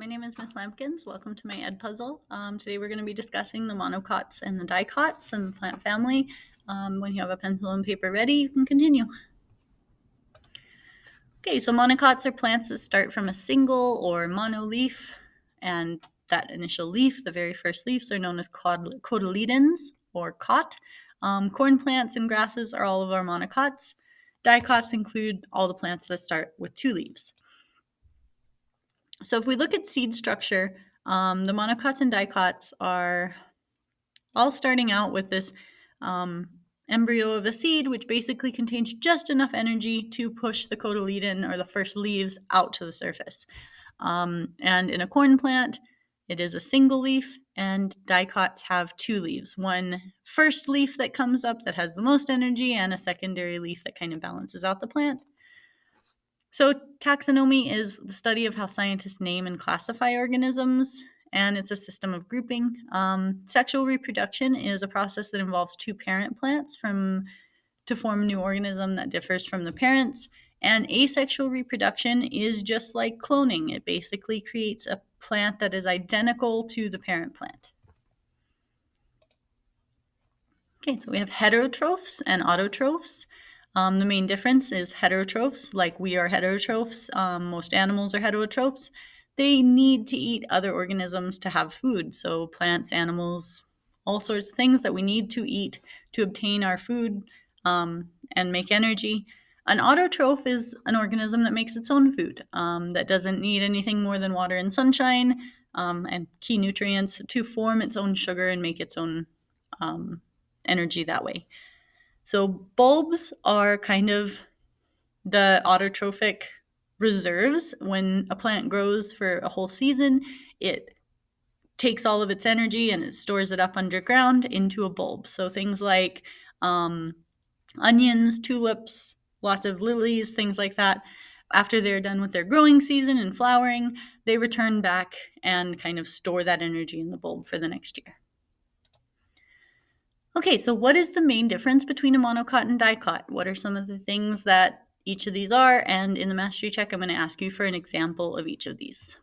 my name is Miss Lampkins. Welcome to my Ed Puzzle. Today we're going to be discussing the monocots and the dicots and the plant family. When you have a pencil and paper ready, you can continue. Okay, so monocots are plants that start from a single or monoleaf, and that initial leaf, the very first leaves, are known as cotyledons or cot. Corn plants and grasses are all of our monocots. Dicots include all the plants that start with two leaves. So if we look at seed structure, the monocots and dicots are all starting out with this embryo of a seed, which basically contains just enough energy to push the cotyledon or the first leaves out to the surface. And in a corn plant, it is a single leaf, and dicots have two leaves. One first leaf that comes up that has the most energy, and a secondary leaf that kind of balances out the plant. So taxonomy is the study of how scientists name and classify organisms, and it's a system of grouping. Sexual reproduction is a process that involves two parent plants to form a new organism that differs from the parents. And asexual reproduction is just like cloning. It basically creates a plant that is identical to the parent plant. Okay, so we have heterotrophs and autotrophs. The main difference is heterotrophs, like we are heterotrophs. Most animals are heterotrophs. They need to eat other organisms to have food. So plants, animals, all sorts of things that we need to eat to obtain our food and make energy. An autotroph is an organism that makes its own food, that doesn't need anything more than water and sunshine and key nutrients to form its own sugar and make its own energy that way. So bulbs are kind of the autotrophic reserves. When a plant grows for a whole season, it takes all of its energy and it stores it up underground into a bulb. So things like onions, tulips, lots of lilies, things like that. After they're done with their growing season and flowering, they return back and kind of store that energy in the bulb for the next year. Okay, so what is the main difference between a monocot and dicot? What are some of the things that each of these are? And in the mastery check, I'm going to ask you for an example of each of these.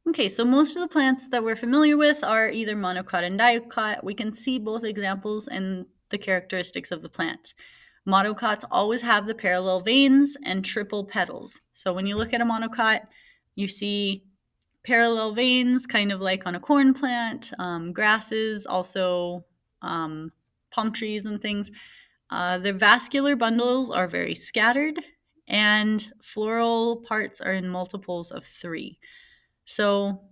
Okay, so most of the plants that we're familiar with are either monocot and dicot. We can see both examples and the characteristics of the plant. Monocots always have the parallel veins and triple petals. So when you look at a monocot, you see parallel veins, kind of like on a corn plant, grasses, also palm trees and things. The vascular bundles are very scattered, and floral parts are in multiples of 3. So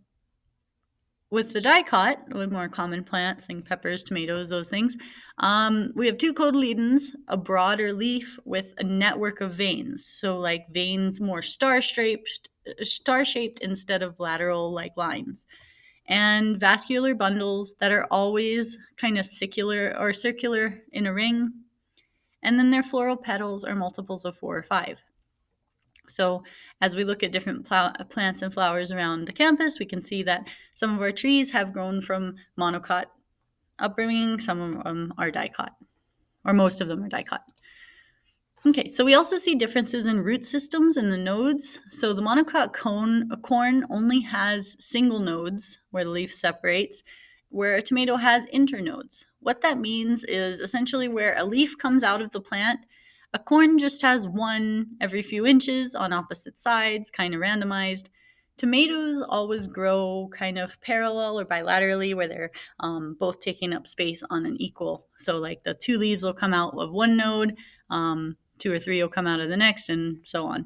with the dicot, with more common plants like peppers, tomatoes, those things, we have two cotyledons, a broader leaf with a network of veins. So like veins more star-shaped instead of lateral like lines. And vascular bundles that are always kind of circular in a ring. And then their floral petals are multiples of 4 or 5. So as we look at different plants and flowers around the campus, we can see that some of our trees have grown from monocot upbringing, some of them are dicot, or most of them are dicot. Okay, so we also see differences in root systems in the nodes. So the monocot corn only has single nodes where the leaf separates, where a tomato has internodes. What that means is essentially where a leaf comes out of the plant, a corn just has one every few inches on opposite sides, kind of randomized. Tomatoes always grow kind of parallel or bilaterally, where they're both taking up space on an equal. So like the 2 leaves will come out of one node, 2 or 3 will come out of the next, and so on.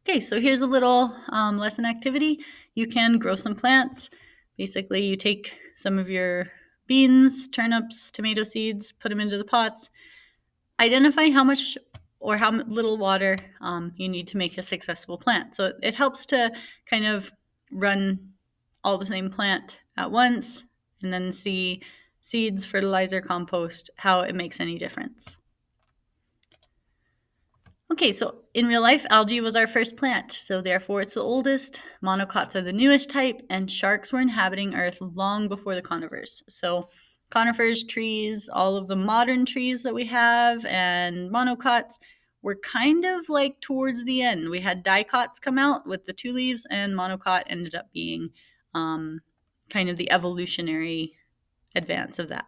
Okay, so here's a little lesson activity. You can grow some plants. Basically, you take some of your beans, turnips, tomato seeds, put them into the pots. Identify how much or how little water you need to make a successful plant. So it helps to kind of run all the same plant at once and then see seeds, fertilizer, compost, how it makes any difference. Okay, so in real life, algae was our first plant, so therefore it's the oldest. Monocots are the newest type, and sharks were inhabiting Earth long before the conifers. So conifers, trees, all of the modern trees that we have, and monocots we're kind of like towards the end. We had dicots come out with the 2 leaves, and monocot ended up being kind of the evolutionary advance of that.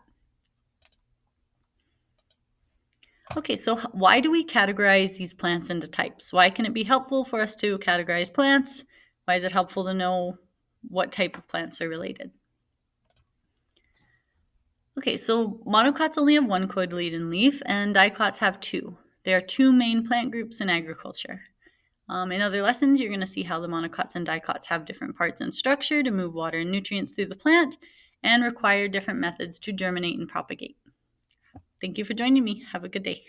Okay, so why do we categorize these plants into types? Why can it be helpful for us to categorize plants? Why is it helpful to know what type of plants are related? Okay, so monocots only have 1 cotyledon leaf, and dicots have 2. There are 2 main plant groups in agriculture. In other lessons, you're going to see how the monocots and dicots have different parts and structure to move water and nutrients through the plant and require different methods to germinate and propagate. Thank you for joining me. Have a good day.